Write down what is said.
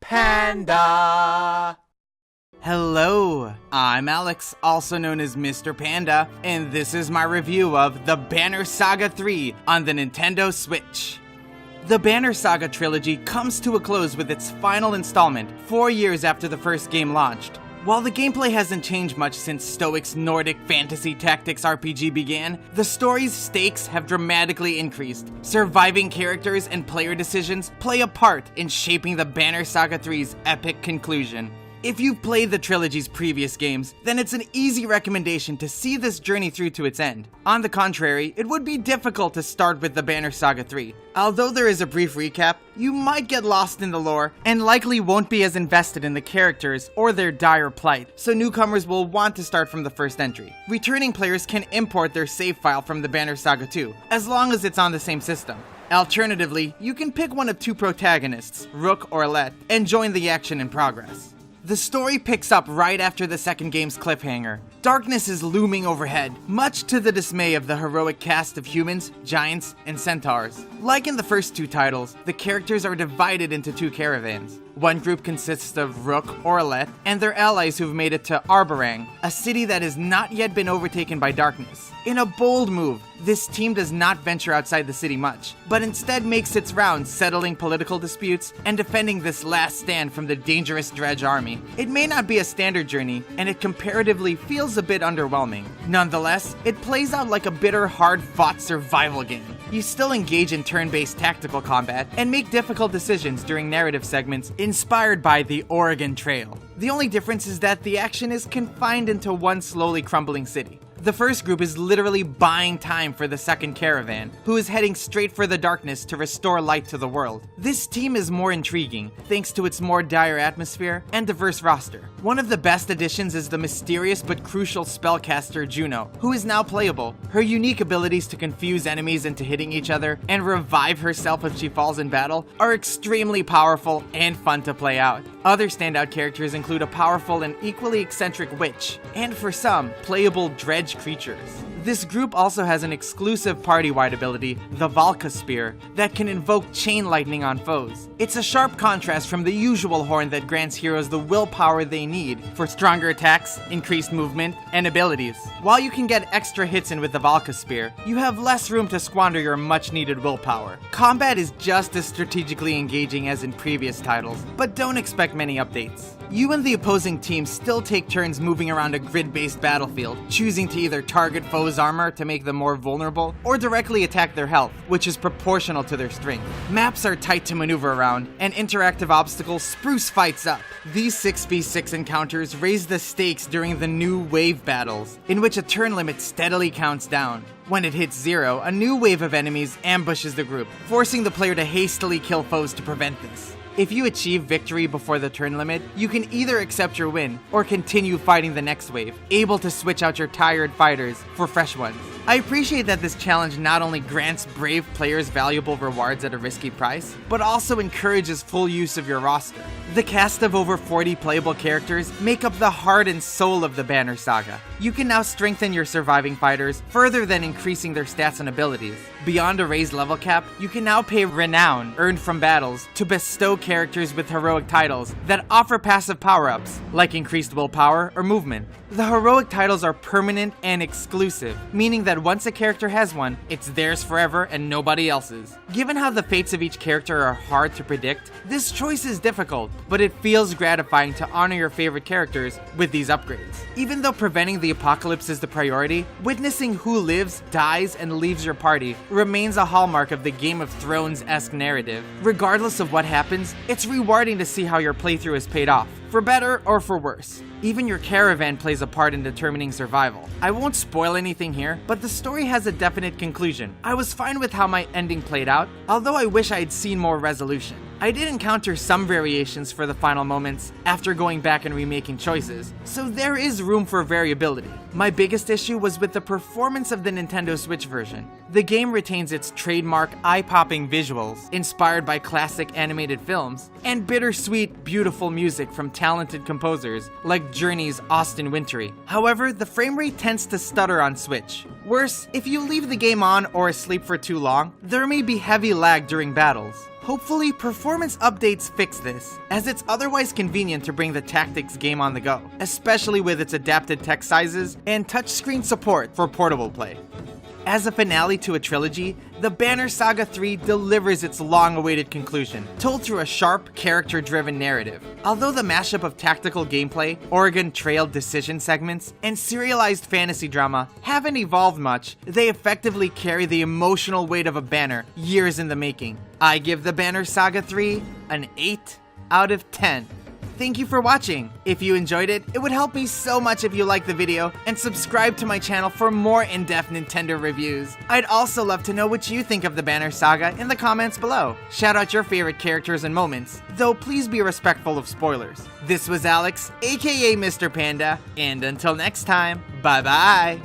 Panda! Hello, I'm Alex, also known as Mr. Panda, and this is my review of the Banner Saga 3 on the Nintendo Switch. The Banner Saga trilogy comes to a close with its final installment, 4 years after the first game launched. While the gameplay hasn't changed much since Stoic's Nordic fantasy tactics RPG began, the story's stakes have dramatically increased. Surviving characters and player decisions play a part in shaping the Banner Saga 3's epic conclusion. If you've played the trilogy's previous games, then it's an easy recommendation to see this journey through to its end. On the contrary, it would be difficult to start with the Banner Saga 3. Although there is a brief recap, you might get lost in the lore and likely won't be as invested in the characters or their dire plight, so newcomers will want to start from the first entry. Returning players can import their save file from the Banner Saga 2, as long as it's on the same system. Alternatively, you can pick one of two protagonists, Rook or Let, and join the action in progress. The story picks up right after the second game's cliffhanger. Darkness is looming overhead, much to the dismay of the heroic cast of humans, giants, and centaurs. Like in the first two titles, the characters are divided into two caravans. One group consists of Rook or Let and their allies who've made it to Arborang, a city that has not yet been overtaken by darkness. In a bold move, this team does not venture outside the city much, but instead makes its rounds settling political disputes and defending this last stand from the dangerous Dredge army. It may not be a standard journey, and it comparatively feels a bit underwhelming. Nonetheless, it plays out like a bitter, hard-fought survival game. You still engage in turn-based tactical combat and make difficult decisions during narrative segments inspired by the Oregon Trail. The only difference is that the action is confined into one slowly crumbling city. The first group is literally buying time for the second caravan, who is heading straight for the darkness to restore light to the world. This team is more intriguing, thanks to its more dire atmosphere and diverse roster. One of the best additions is the mysterious but crucial spellcaster Juno, who is now playable. Her unique abilities to confuse enemies into hitting each other and revive herself if she falls in battle are extremely powerful and fun to play out. Other standout characters include a powerful and equally eccentric witch, and for some, playable Dredge creatures. This group also has an exclusive party-wide ability, the Valka Spear, that can invoke chain lightning on foes. It's a sharp contrast from the usual horn that grants heroes the willpower they need for stronger attacks, increased movement, and abilities. While you can get extra hits in with the Valka Spear, you have less room to squander your much-needed willpower. Combat is just as strategically engaging as in previous titles, but don't expect many updates. You and the opposing team still take turns moving around a grid-based battlefield, choosing to either target foes' armor to make them more vulnerable, or directly attack their health, which is proportional to their strength. Maps are tight to maneuver around, and interactive obstacles spruce fights up. These 6v6 encounters raise the stakes during the new wave battles, in which a turn limit steadily counts down. When it hits 0, a new wave of enemies ambushes the group, forcing the player to hastily kill foes to prevent this. If you achieve victory before the turn limit, you can either accept your win or continue fighting the next wave, able to switch out your tired fighters for fresh ones. I appreciate that this challenge not only grants brave players valuable rewards at a risky price, but also encourages full use of your roster. The cast of over 40 playable characters make up the heart and soul of the Banner Saga. You can now strengthen your surviving fighters further than increasing their stats and abilities. Beyond a raised level cap, you can now pay renown earned from battles to bestow characters with heroic titles that offer passive power-ups, like increased willpower or movement. The heroic titles are permanent and exclusive, meaning that once a character has one, it's theirs forever and nobody else's. Given how the fates of each character are hard to predict, this choice is difficult, but it feels gratifying to honor your favorite characters with these upgrades. Even though preventing the apocalypse is the priority, witnessing who lives, dies, and leaves your party remains a hallmark of the Game of Thrones-esque narrative. Regardless of what happens, it's rewarding to see how your playthrough is paid off, for better or for worse. Even your caravan plays a part in determining survival. I won't spoil anything here, but the story has a definite conclusion. I was fine with how my ending played out, although I wish I had seen more resolution. I did encounter some variations for the final moments after going back and remaking choices, so there is room for variability. My biggest issue was with the performance of the Nintendo Switch version. The game retains its trademark eye-popping visuals, inspired by classic animated films, and bittersweet, beautiful music from talented composers like Journey's Austin Wintory. However, the frame rate tends to stutter on Switch. Worse, if you leave the game on or asleep for too long, there may be heavy lag during battles. Hopefully, performance updates fix this, as it's otherwise convenient to bring the tactics game on the go, especially with its adapted text sizes and touchscreen support for portable play. As a finale to a trilogy, the Banner Saga 3 delivers its long-awaited conclusion, told through a sharp, character-driven narrative. Although the mashup of tactical gameplay, Oregon Trail decision segments, and serialized fantasy drama haven't evolved much, they effectively carry the emotional weight of a banner years in the making. I give the Banner Saga 3 an 8 out of 10. Thank you for watching. If you enjoyed it, it would help me so much if you liked the video and subscribe to my channel for more in-depth Nintendo reviews. I'd also love to know what you think of the Banner Saga in the comments below. Shout out your favorite characters and moments, though please be respectful of spoilers. This was Alex, aka Mr. Panda, and until next time, bye bye!